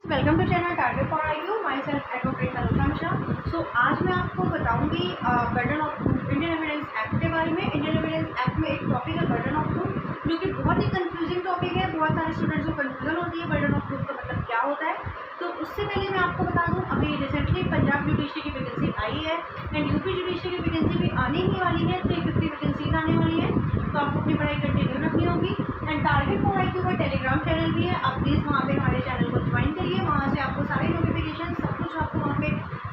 Welcome to channel target for IQ, myself advocate Tanusha Mishra. So आज मैं आपको बताऊंगी burden of proof Indian Evidence Act के बारे में। इंडियन एविडेंस एक्ट में एक टॉपिक है बर्डन ऑफ प्रूफ, जो कि बहुत ही कंफ्यूजिंग टॉपिक है। बहुत सारे स्टूडेंट्स को कंफ्यूजन होती है बर्डन ऑफ प्रूफ का मतलब क्या होता है। तो उससे पहले मैं आपको बता दूं, अभी रिसेंटली पंजाब जुडिशरी की वैकेंसी आई है एंड यूपी जुडिशरी की वैकेंसी भी आने ही वाली है। 350 वैकेंसीज आने वाली है, तो आपको अपनी पढ़ाई कंटिन्यू रखनी होगी। एंड टारगेट फॉर आईक्यू का टेलीग्राम चैनल भी है, आप प्लीज़ वहाँ पे हमारे चैनल को ज्वाइन करिए। वहाँ से आपको सारे नोटिफिकेशन सब कुछ आपको वहाँ पे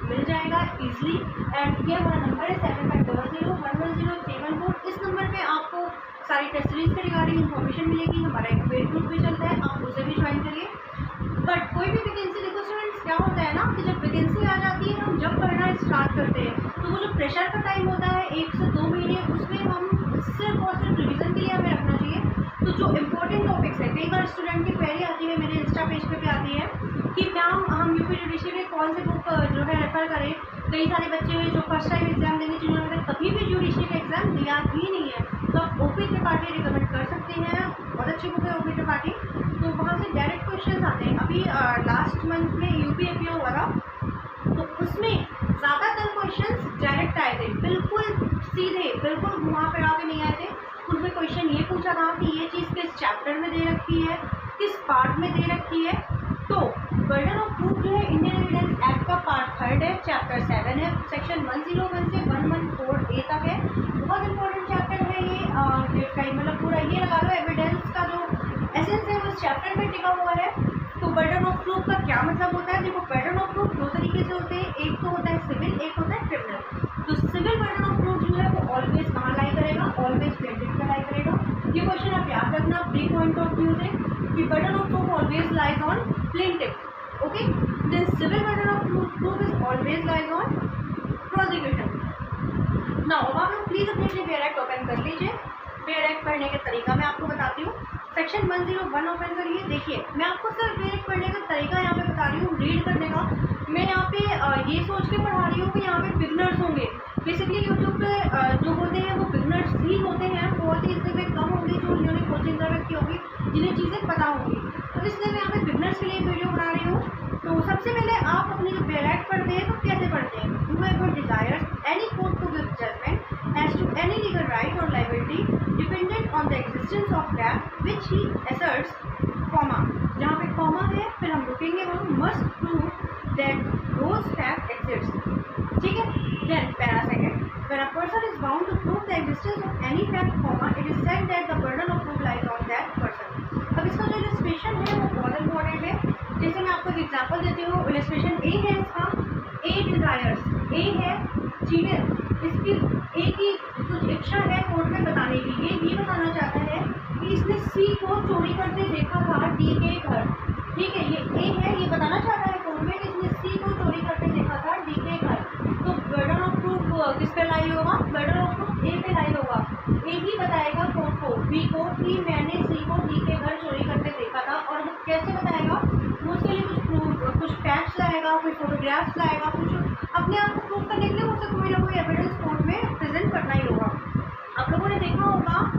मिल जाएगा ईजिली। एंड ये हमारा नंबर है 7500110314। इस नंबर पे आपको सारी टेस्ट सीरीज के रिगार्डिंग इन्फॉर्मेशन मिलेगी। हमारा एक पेड ग्रुप भी चलता है, आप उसे भी ज्वाइन करिए। बट कोई भी वैकेंसी, देखो स्टूडेंट्स, क्या होता है ना कि जब वैकेंसी आ जाती है, हम जब पढ़ना स्टार्ट करते हैं तो वो जो प्रेशर का टाइम होता है 1 से 2 महीने, उसमें हम सिर्फ और सिर्फ रिविजन के लिए हमें रखना चाहिए। तो जो इम्पोर्टेंट टॉपिक्स है, कई बार स्टूडेंट की क्वेरी आती है, मेरे इंस्टा पेज पे भी आती है कि मैम हम यूपी जुडिशरी में कौन से बुक जो है रेफर करें। कई सारे बच्चे हैं जो फर्स्ट टाइम एग्जाम देंगे, जिन्होंने कभी भी जुडिशरी का एग्जाम दिया ही नहीं है, तो आप ओपी त्रिपाठी रिकमेंड कर सकते हैं। बहुत अच्छी बुक है ओपी त्रिपाठी। तो वहाँ से डायरेक्ट क्वेश्चन आते हैं। अभी लास्ट मंथ में यूपी एपीओ हुआ था, तो उसमें ज़्यादातर क्वेश्चंस डायरेक्ट आए थे, बिल्कुल सीधे, बिल्कुल घुमा फिरा के नहीं आए थे। उसमें क्वेश्चन ये पूछा था कि ये चीज़ किस चैप्टर में दे रखी है, किस पार्ट में दे रखी है। तो बर्डन ऑफ प्रूफ जो है इंडियन एविडेंस एक्ट का पार्ट 3 है, चैप्टर 7 है, सेक्शन 101 से 114A तक है। बहुत इंपॉर्टेंट चैप्टर है ये। मतलब पूरा ये लगा लो, एविडेंस का जो एसेंस है वो इस चैप्टर में टिका हुआ है। तो बर्डन ऑफ प्रूफ का क्या मतलब होता है? देखो, बर्डन ऑफ प्रूफ 2 तरीके से होते हैं, एक तो होता है सिविल, एक होता है क्रिमिनल। तो सिविल बर्डन ऑफ प्रूफ जो है वो ऑलवेज कहाँ लाई करेगा? ऑलवेज प्लेंटिफ पे लाई करेगा। ये क्वेश्चन आप याद रखना प्री पॉइंट ऑफ व्यू से कि burden of proof always lies on plaintiff. Okay, then civil burden of proof is always lies on prosecution. Now अब आप लोग प्लीज अपने बेयर एक्ट ओपन कर लीजिए। बेयर एक्ट पढ़ने का तरीका मैं आपको बताती हूँ। सेक्शन 101 ओपन करिए। देखिए, मैं आपको सिर्फ बेयर एक्ट पढ़ने का तरीका यहाँ पे बता रही हूँ, रीड करने का। मैं यहाँ पे ये सोच के पढ़ा रही हूँ कि यहाँ पे बिगनर्स होंगे। बेसिकली यूट्यूब पे जो होते हैं वो बिगनर्स ही होते हैं, बहुत ही इससे कम होंगे जो उन्होंने कोचिंग कर रखी होगी, जिन्हें चीज़ें पता होंगी। तो इसलिए मैं यहाँ पे बिगनर्स के लिए वीडियो बना रही हूँ। तो सबसे पहले आप अपनी जो बेयर एक्ट पढ़ते हैं तो कैसे पढ़ते हैं? You have desire any court to give judgment as to any legal right और liability dependent on the existence of fact which he asserts, comma, जहाँ पे कॉमा है फिर हम रुकेंगे, हम must prove that those fact exist. ठीक है, then para second, when a person is bound to prove the existence of any fact, comma, it is said that the burden of proof lies on that person। अब इसका जो illustration है वो बहुत important है। जैसे मैं आपको एक एग्जांपल देती हूँ। इलस्ट्रेशन ए है इसका, ए डिजायर्स, ए है चीटर, इसकी ए की कुछ इच्छा है कोर्ट में बताने की। ये बताना चाहता है कि इसने सी को चोरी करते देखा था डी के घर। ठीक है, ये ए है, ये बताना चाहता है कोर्ट में कि इसने सी को चोरी करते देखा था डी के घर। तो बर्डन ऑफ प्रूफ किस पे लाई होगा? बर्डन ऑफ प्रूफ ए पे लाई होगा। ए ही बताएगा कोर्ट को, बी को, कि मैंने सी को डी के घर चोरी करते देखा था। और वो कैसे बताएगा? वो उसके लिए कुछ फैक्ट्स लाएगा, कुछ फोटोग्राफ्स लाएगा, कुछ अपने आप को प्रूव करने के लिए उसे कोई ना कोई एविडेंस कोर्ट में प्रेजेंट करना ही होगा। आप लोगों ने देखा होगा,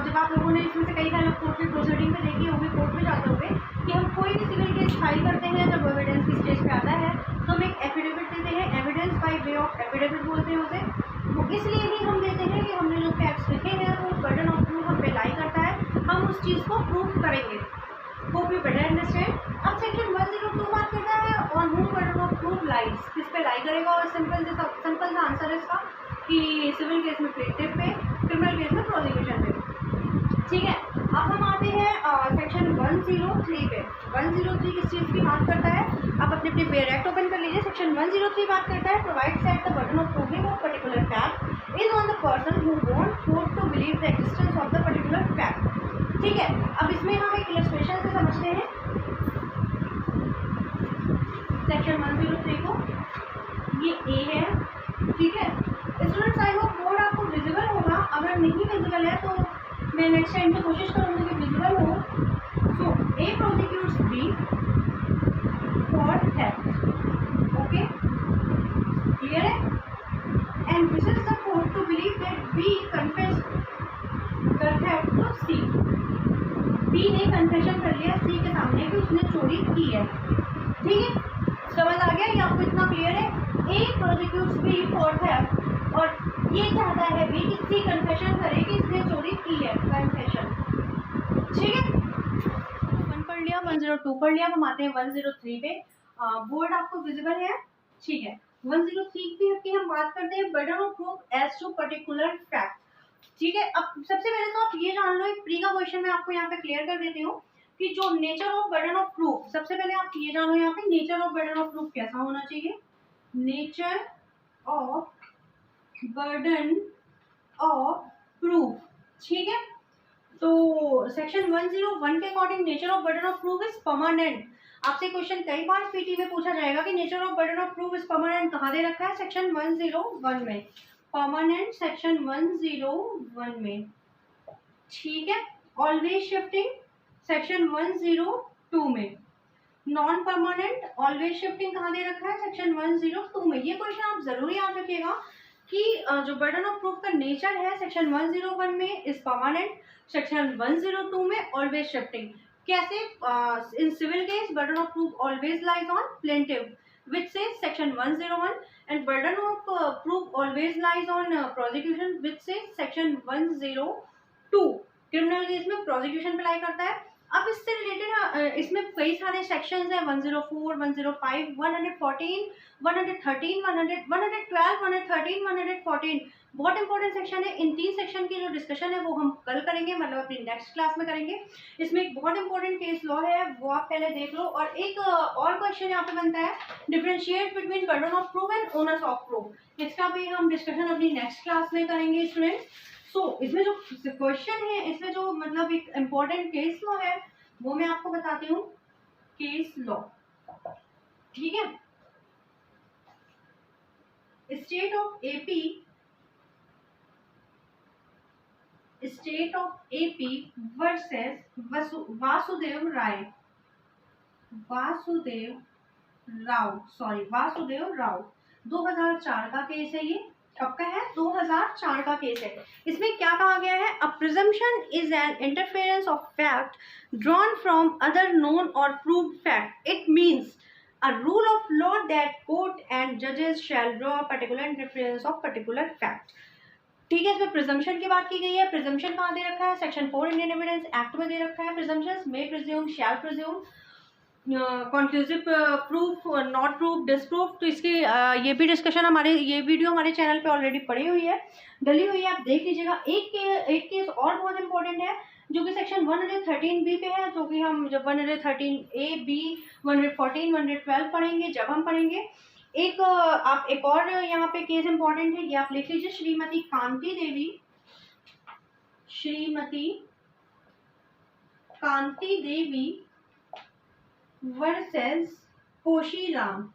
जब आप लोगों ने इसमें से कई सारे कोर्ट की प्रोसीडिंग में देखी होगी, कोर्ट में जाते हुए, कि हम कोई भी सिविल केस फाइल करते हैं, जब एविडेंस की स्टेज पे आता है तो हम एक एफिडेविट देते हैं। Evidence by way of affidavit बोलते हैं उसे। वो इसलिए ही हम देते हैं कि हमने जो फैक्ट्स लिखे हैं वो बर्डन ऑफ प्रूफ हम पे लाई करता है, हम उस चीज़ को प्रूव करेंगे। Hope you better understand. अब सेक्शन 102 बात करता है on home burden of proof lies, किस पे लाई करेगा। और सिंपल सा आंसर है इसका कि सिविल केस में प्लेंटिफ पे, क्रिमिनल केस में प्रोसिक्यूशन पे। ठीक है, अब हम आते हैं सेक्शन 103 पे। 103 किस चीज़ की बात करता है? आप अपने बेयर एक्ट ओपन कर लीजिए। सेक्शन 103 बात करता है provides that the burden of proving of particular fact is on the person who want court to believe the existence of the particular fact. ठीक है, अब इसमें हम एक इलस्ट्रेशन से समझते हैं सेक्शन 103 को। ये ए है, ठीक है स्टूडेंट्स, आई होप बोर्ड आपको विजिबल होगा। अगर नहीं विजिबल है तो मैं नेक्स्ट टाइम से कोशिश करूँगी कि विजिबल हो। So A prosecutes B for theft. Okay, clear है? And this is the court to believe that B confessed the theft to C. B ने कन्फेशन कर लिया सी के सामने कि उसने चोरी की है। ठीक है, समझ आ गया? ये आपको इतना क्लियर है? ए प्रोसिक्यूट्स बी फॉर थेफ्ट, और ये चाहता है बी किसकी कन्फेशन करे कि इसने चोरी की है, कन्फेशन। ठीक है, 1 पढ़ लिया, 102 पढ़ लिया। हम आते हैं 103 पे। बोर्ड आपको विजिबल है? ठीक है, 103 की हम बात करते हैं burden of proof as to particular fact. ठीक है, अब सबसे पहले तो आप ये जान लो, एक प्री का क्वेश्चन मैं आपको यहाँ पे क्लियर कर देती हूँ कि जो nature of burden of proof, सबसे पहले आप ये जानो यहाँ पे nature of burden of proof कैसा होना चाहिए। Nature of burden of proof, ठीक है। तो सेक्शन 101 के according nature of burden of proof is permanent. आपसे क्वेश्चन कई बार पीटी में पूछा जाएगा कि nature of burden of proof is permanent कहाँ दे रखा है, सेक्शन 101 में, परमानेंट सेक्शन 101 में। ठीक है, ऑलवेज शिफ्टिंग सेक्शन 102 में, नॉन परमानेंट ऑलवेज शिफ्टिंग कहाँ दे रखा है, सेक्शन 102 में। ये क्वेश्चन आप जरूर याद रखिएगा कि जो बर्डन ऑफ प्रूफ का नेचर है सेक्शन 101 में इज परमानेंट, सेक्शन 102 में ऑलवेज शिफ्टिंग। कैसे? In civil case burden of proof always lies on plaintiff which says section 101, and burden of proof always lies on prosecution which says section 102। Criminal case में prosecution apply करता है। अब इससे related इसमें कई सारे sections हैं, 104, 105, 114, 113, 112, 113, 114 बहुत इंपॉर्टेंट सेक्शन है। इन 3 सेक्शन की जो डिस्कशन है वो हम कल करेंगे, मतलब अपनी नेक्स्ट क्लास में करेंगे। इसमें एक बहुत इंपॉर्टेंट केस लॉ है, वो आप पहले देख लो। और एक और क्वेश्चन यहाँ पे बनता है, differentiate between burden of proof and owners of proof. इसका भी हम डिस्कशन अपनी नेक्स्ट क्लास में करेंगे स्टूडेंट्स। सो इसमें जो क्वेश्चन है, इसमें जो मतलब एक इम्पॉर्टेंट केस लॉ है वो मैं आपको बताती हूँ, केस लॉ। ठीक है, state of AP versus Vasudev Rao 2004 का केस है। ये कब का है? 2004 का केस है। इसमें क्या कहा गया है? A presumption is an interference of fact drawn from other known और proved fact. It means a rule of law that court and judges shall draw a particular inference of particular fact। ठीक है, इसमें presumption की बात की गई है। Presumption कहाँ दे रखा है? सेक्शन 4 इंडियन एविडेंस एक्ट में दे रखा है। Presumptions may presume, shall presume, conclusive proof, not proof, disproof. तो इसकी ये भी डिस्कशन हमारे, ये वीडियो हमारे चैनल पे ऑलरेडी पड़ी हुई है, डली हुई है, आप देख लीजिएगा। एक केस और बहुत इंपॉर्टेंट है जो कि सेक्शन 113B पे है, जो कि हम जब 113A, B, 114, 112 पढ़ेंगे, जब हम पढ़ेंगे। आप एक और यहाँ पे केस इंपॉर्टेंट है, ये आप लिख लीजिए, श्रीमती कांति देवी वर्सेस पोशीराम।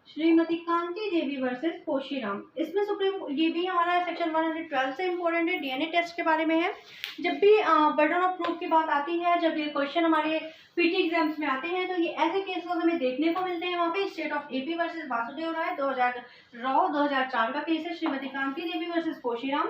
श्रीमती कांति देवी वर्सेस पोशीराम। इसमें सुप्रीम, ये भी हमारा सेक्शन 112 से इम्पोर्टेंट है, डीएनए टेस्ट के बारे में है। जब भी बर्डन ऑफ प्रूफ की बात आती है, जब ये क्वेश्चन हमारे पीटी एग्जाम्स में आते हैं, तो ये ऐसे केसेस हमें देखने को मिलते हैं। वहाँ पे state of AP versus Vasudev Rai 2004 का केस है। श्रीमती कांति देवी वर्सेस पोशीराम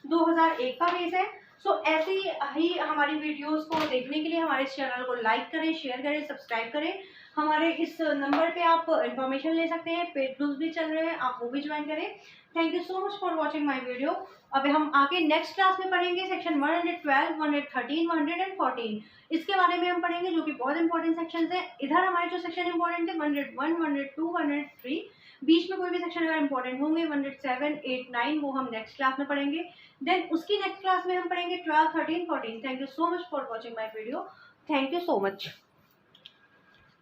2001 का केस है। सो ऐसी ही हमारी वीडियोस को देखने के लिए हमारे इस चैनल को लाइक करें, शेयर करें, सब्सक्राइब करें। हमारे इस नंबर पे आप इन्फॉर्मेशन ले सकते हैं, पेड टूल्स भी चल रहे हैं, आप वो भी ज्वाइन करें। Thank you so much for watching my video. अब हम आगे नेक्स्ट क्लास में पढ़ेंगे सेक्शन 112, 113, 114। इसके बारे में हम पढ़ेंगे, जो कि बहुत इंपॉर्टेंट सेक्शन है। इधर हमारे जो सेक्शन इंपॉर्टेंट है 101, 102, 103, बीच में कोई भी सेक्शन अगर इंपॉर्टेंट होंगे 107, 8, 9, वो हम नेक्स्ट क्लास में पढ़ेंगे। देन उसकी नेक्स्ट क्लास में हम पढ़ेंगे 12, 13, 14। Thank you so much for watching my video. Thank you so much.